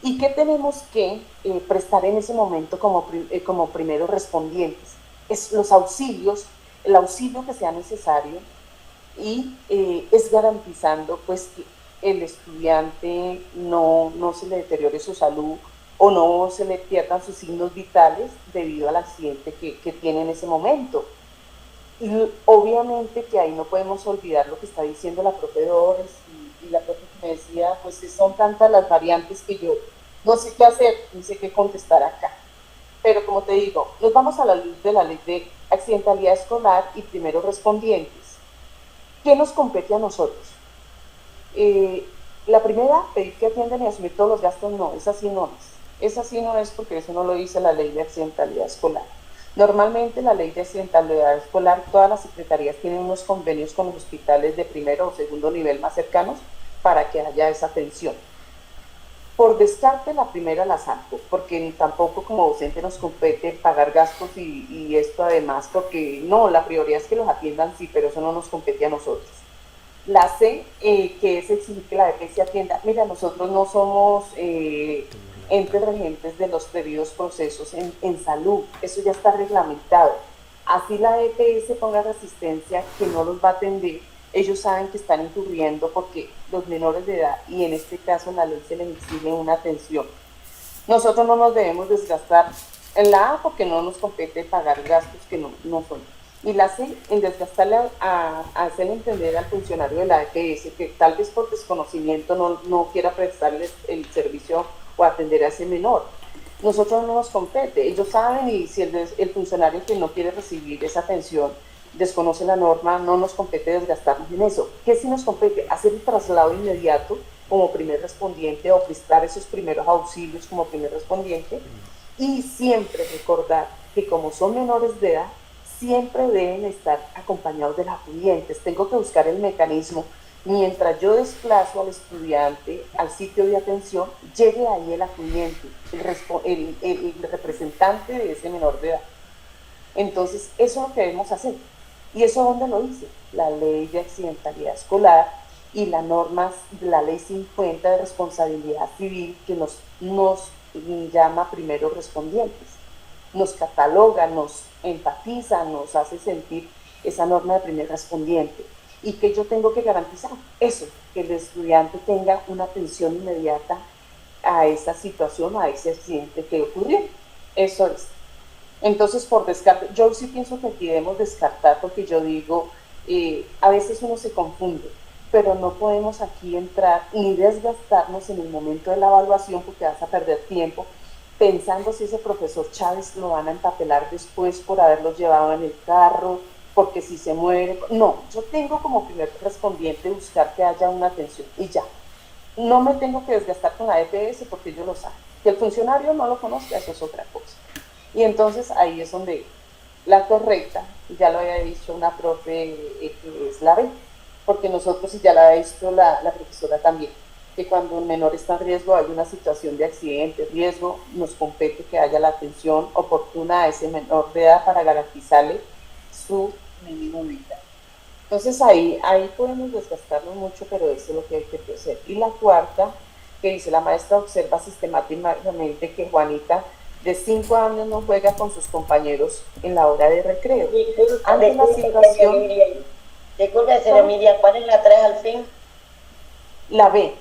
¿Y qué tenemos que prestar en ese momento como primeros respondientes? Es los auxilios, el auxilio que sea necesario y es garantizando pues que el estudiante no se le deteriore su salud o no se le pierdan sus signos vitales debido al accidente que tiene en ese momento. Y obviamente que ahí no podemos olvidar lo que está diciendo la profe Doris y la profe que me decía, pues son tantas las variantes que yo no sé qué hacer, no sé qué contestar acá. Pero como te digo, nos vamos a la luz de la ley de accidentalidad escolar y primeros respondientes. ¿Qué nos compete a nosotros? La primera, pedir que atiendan y asumir todos los gastos, no, esa sí no es. Esa sí no es porque eso no lo dice la ley de accidentalidad escolar. Normalmente la ley de accidentalidad escolar, todas las secretarías tienen unos convenios con los hospitales de primero o segundo nivel más cercanos para que haya esa atención. Por descarte la primera la saco, porque tampoco como docente nos compete pagar gastos y esto además, porque no, la prioridad es que los atiendan, sí, pero eso no nos compete a nosotros. La C, que es exigir que la EPS atienda. Mira, nosotros no somos entes regentes de los debidos procesos en salud, eso ya está reglamentado. Así la EPS ponga resistencia que no los va a atender, ellos saben que están incurriendo porque los menores de edad, y en este caso la ley se les exige una atención. Nosotros no nos debemos desgastar en la A porque no nos compete pagar gastos que no son. Y la C, en desgastarle a hacer entender al funcionario de la EPS que tal vez por desconocimiento no quiera prestarles el servicio o atender a ese menor. Nosotros no nos compete, ellos saben, y si el funcionario que no quiere recibir esa atención desconoce la norma, no nos compete desgastarnos en eso. ¿Qué sí nos compete? Hacer el traslado inmediato como primer respondiente o prestar esos primeros auxilios como primer respondiente, y siempre recordar que como son menores de edad, siempre deben estar acompañados de los acudientes. Tengo que buscar el mecanismo. Mientras yo desplazo al estudiante al sitio de atención, llegue ahí el acudiente, el representante de ese menor de edad. Entonces, eso es lo que debemos hacer. ¿Y eso dónde lo dice? La ley de accidentalidad escolar y las normas de la ley 50 de responsabilidad civil que nos llama primeros respondientes. Nos cataloga, nos empatiza, nos hace sentir esa norma de primer respondiente. ¿Y que yo tengo que garantizar? Eso, que el estudiante tenga una atención inmediata a esa situación, a ese accidente que ocurrió. Eso es. Entonces, por descarte, yo sí pienso que aquí debemos descartar, porque yo digo, a veces uno se confunde, pero no podemos aquí entrar ni desgastarnos en el momento de la evaluación, porque vas a perder tiempo pensando si ese profesor Chávez lo van a empapelar después por haberlo llevado en el carro, porque si se muere. No, yo tengo como primer respondiente buscar que haya una atención y ya. No me tengo que desgastar con la EPS porque ellos lo saben. Que el funcionario no lo conozca, eso es otra cosa. Y entonces ahí es donde la correcta, ya lo había dicho una profe, que es la B, porque nosotros, y ya la ha visto la profesora también, que cuando un menor está en riesgo, hay una situación de accidente, riesgo, nos compete que haya la atención oportuna a ese menor de edad para garantizarle su mínimo vital. Entonces ahí podemos desgastarnos mucho, pero eso es lo que hay que hacer. Y la cuarta, que dice, la maestra observa sistemáticamente que Juanita de 5 años no juega con sus compañeros en la hora de recreo. Ante la situación... Disculpe, señora Miriam, ¿cuál es la 3 al fin? La B.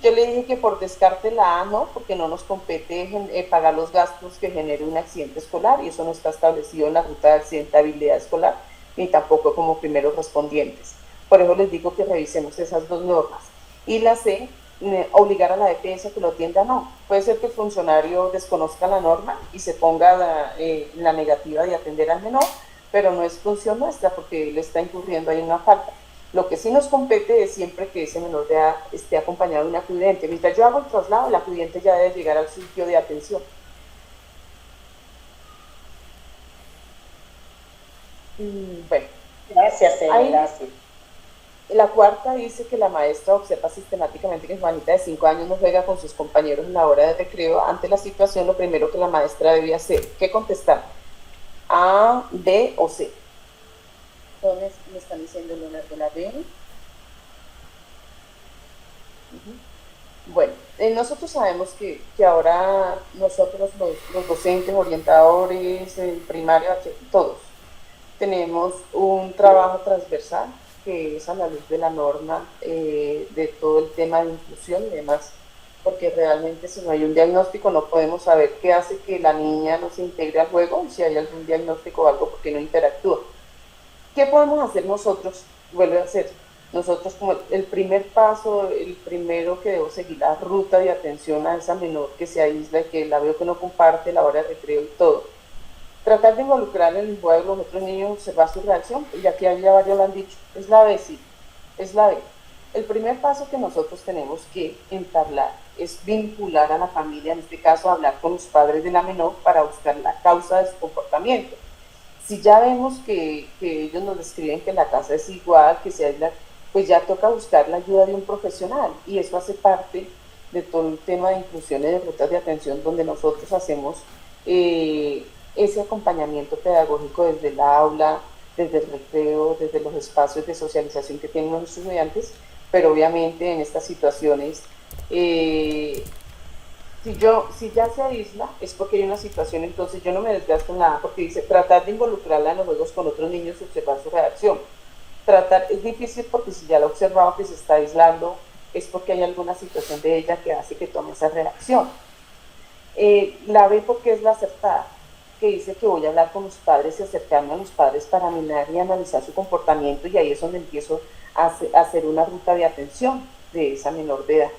Yo le dije que por descarte la A no, porque no nos compete pagar los gastos que genere un accidente escolar y eso no está establecido en la ruta de accidentabilidad escolar ni tampoco como primeros respondientes. Por eso les digo que revisemos esas dos normas. Y la C, obligar a la EPS a que lo atienda, no. Puede ser que el funcionario desconozca la norma y se ponga la negativa de atender al menor, pero no es función nuestra porque él está incurriendo ahí en una falta. Lo que sí nos compete es siempre que ese menor de edad esté acompañado de un acudiente. Mientras yo hago el traslado, el acudiente ya debe llegar al sitio de atención. Bueno, gracias, gracias. La cuarta dice que la maestra observa sistemáticamente que Juanita de 5 años no juega con sus compañeros en la hora de recreo. Ante la situación, lo primero que la maestra debía hacer, ¿qué contestar? A, B o C. ¿Dónde me están diciendo el lugar de la B? Bueno, nosotros sabemos que ahora nosotros los docentes, orientadores, primaria, todos, tenemos un trabajo transversal que es a la luz de la norma de todo el tema de inclusión y demás, porque realmente si no hay un diagnóstico no podemos saber qué hace que la niña no se integre al juego y si hay algún diagnóstico o algo porque no interactúa. ¿Qué podemos hacer nosotros? Vuelve a hacer. Nosotros como el primer paso, el primero que debo seguir la ruta de atención a esa menor que se aísla y que la veo que no comparte la hora de recreo y todo. Tratar de involucrar en el lenguaje de los otros niños, observar su reacción, y aquí ya varios lo han dicho, es la B, sí, es la B. El primer paso que nosotros tenemos que entablar es vincular a la familia, en este caso hablar con los padres de la menor para buscar la causa de su comportamiento. Si ya vemos que ellos nos describen que la casa es igual, que se aísla, pues ya toca buscar la ayuda de un profesional y eso hace parte de todo el tema de inclusión y de rutas de atención donde nosotros hacemos ese acompañamiento pedagógico desde el aula, desde el recreo, desde los espacios de socialización que tienen los estudiantes, pero obviamente en estas situaciones, si ya se aísla es porque hay una situación, entonces yo no me desgasto en nada, porque dice tratar de involucrarla en los juegos con otros niños y observar su reacción. Es difícil porque si ya la he observado que se está aislando, es porque hay alguna situación de ella que hace que tome esa reacción. La B porque es la acertada, que dice que voy a hablar con los padres y acercarme a los padres para mirar y analizar su comportamiento y ahí es donde empiezo a hacer una ruta de atención de esa menor de edad.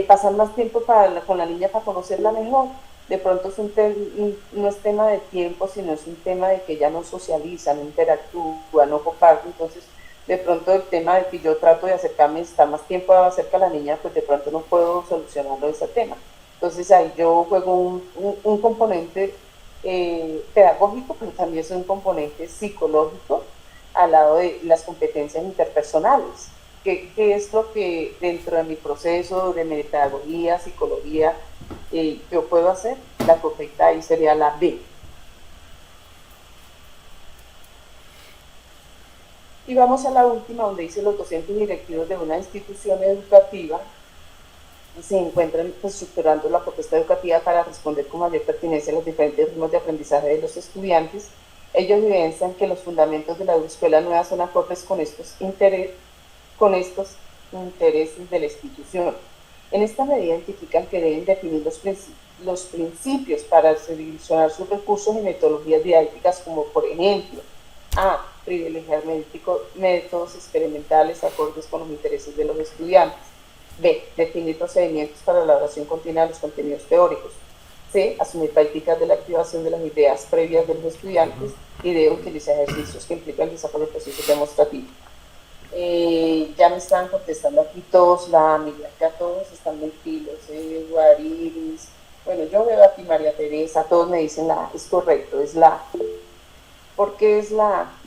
Pasar más tiempo con la niña para conocerla mejor. De pronto no es tema de tiempo, sino es un tema de que ella no socializa, no interactúa, no comparte. Entonces, de pronto el tema de que yo trato de acercarme, estar más tiempo cerca a la niña, pues de pronto no puedo solucionarlo ese tema. Entonces ahí yo juego un componente pedagógico, pero también es un componente psicológico al lado de las competencias interpersonales. ¿Qué es lo que dentro de mi proceso de pedagogía, psicología, yo puedo hacer? La correcta ahí sería la B. Y vamos a la última, donde dice los docentes y directivos de una institución educativa se encuentran estructurando la propuesta educativa para responder con mayor pertinencia a los diferentes ritmos de aprendizaje de los estudiantes. Ellos evidencian que los fundamentos de la escuela nueva son acordes con estos intereses de la institución. En esta medida identifican que deben definir los principios para seleccionar sus recursos y metodologías didácticas, como por ejemplo, A. Privilegiar métodos experimentales acordes con los intereses de los estudiantes. B. Definir procedimientos para la elaboración continua de los contenidos teóricos. C. Asumir prácticas de la activación de las ideas previas de los estudiantes. Y D. Utilizar ejercicios que implican el desarrollo de procesos demostrativos. Ya me están contestando aquí todos, la Miriam, ya todos están mentiros, Guariris. Bueno, yo veo aquí María Teresa, todos me dicen es correcto, es la. Porque es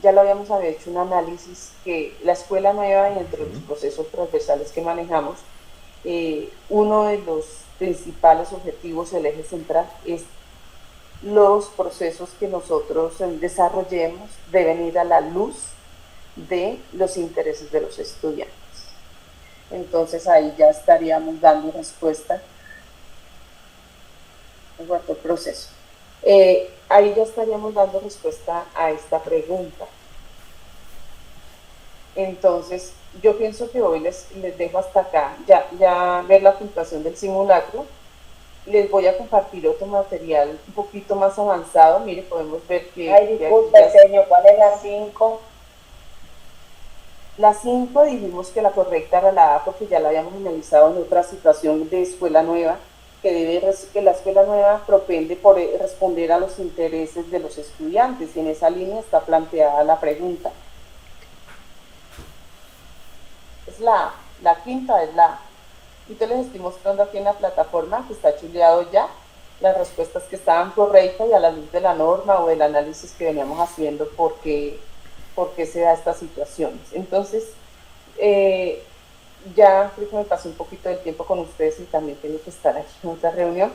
ya lo habíamos hecho un análisis que la escuela nueva y entre los procesos transversales que manejamos, uno de los principales objetivos, el eje central, es los procesos que nosotros desarrollemos deben ir a la luz de los intereses de los estudiantes. Entonces ahí ya estaríamos dando respuesta en cuanto al proceso. Ahí ya estaríamos dando respuesta a esta pregunta. Entonces, yo pienso que hoy les dejo hasta acá, ya ver la puntuación del simulacro. Les voy a compartir otro material un poquito más avanzado. Mire, podemos ver que... Ay, disculpe, señor, ¿cuál es la 5? La 5 dijimos que la correcta era la A porque ya la habíamos analizado en otra situación de escuela nueva, que la escuela nueva propende por responder a los intereses de los estudiantes, y en esa línea está planteada la pregunta. Es la quinta es la A. Y te les estoy mostrando aquí en la plataforma que está chuleado ya las respuestas que estaban correctas y a la luz de la norma o del análisis que veníamos haciendo por qué se da estas situaciones. Entonces, ya creo que me pasé un poquito del tiempo con ustedes y también tengo que estar aquí en otra reunión.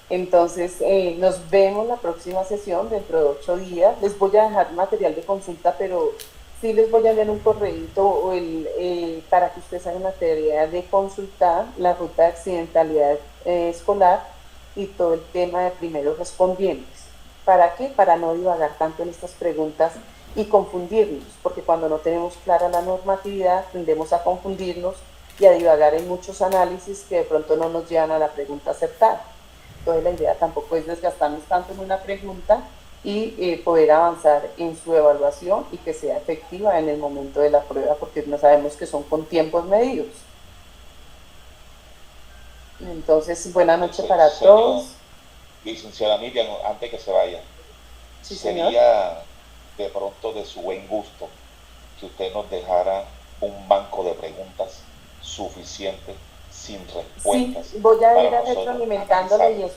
Entonces, nos vemos la próxima sesión dentro de 8 días. Les voy a dejar material de consulta, pero sí les voy a enviar un correíto para que ustedes hagan la tarea de consultar la ruta de accidentalidad escolar y todo el tema de primeros respondientes. ¿Para qué? Para no divagar tanto en estas preguntas y confundirnos, porque cuando no tenemos clara la normatividad tendemos a confundirnos y a divagar en muchos análisis que de pronto no nos llevan a la pregunta acertada. Entonces la idea tampoco es desgastarnos tanto en una pregunta y poder avanzar en su evaluación y que sea efectiva en el momento de la prueba, porque no sabemos que son con tiempos medidos. Entonces, buena noche para todos. Licenciada Miriam, antes que se vaya, sí, sería de pronto de su buen gusto que usted nos dejara un banco de preguntas suficiente, sin respuestas. Sí, voy a ir retroalimentándole y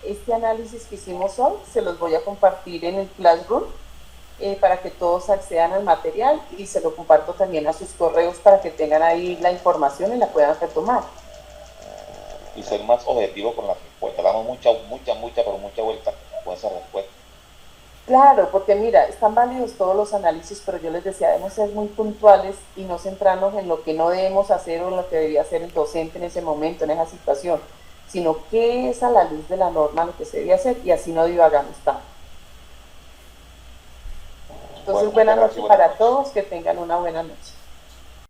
este análisis que hicimos hoy se los voy a compartir en el Classroom para que todos accedan al material, y se lo comparto también a sus correos para que tengan ahí la información y la puedan retomar. Y ser más objetivo con la respuesta. Damos mucha vuelta con esa respuesta. Claro, porque mira, están válidos todos los análisis, pero yo les decía, debemos ser muy puntuales y no centrarnos en lo que no debemos hacer o en lo que debería hacer el docente en ese momento, en esa situación, sino qué es a la luz de la norma lo que se debe hacer, y así no divagamos tanto. Entonces, buena noche para todos, que tengan una buena noche.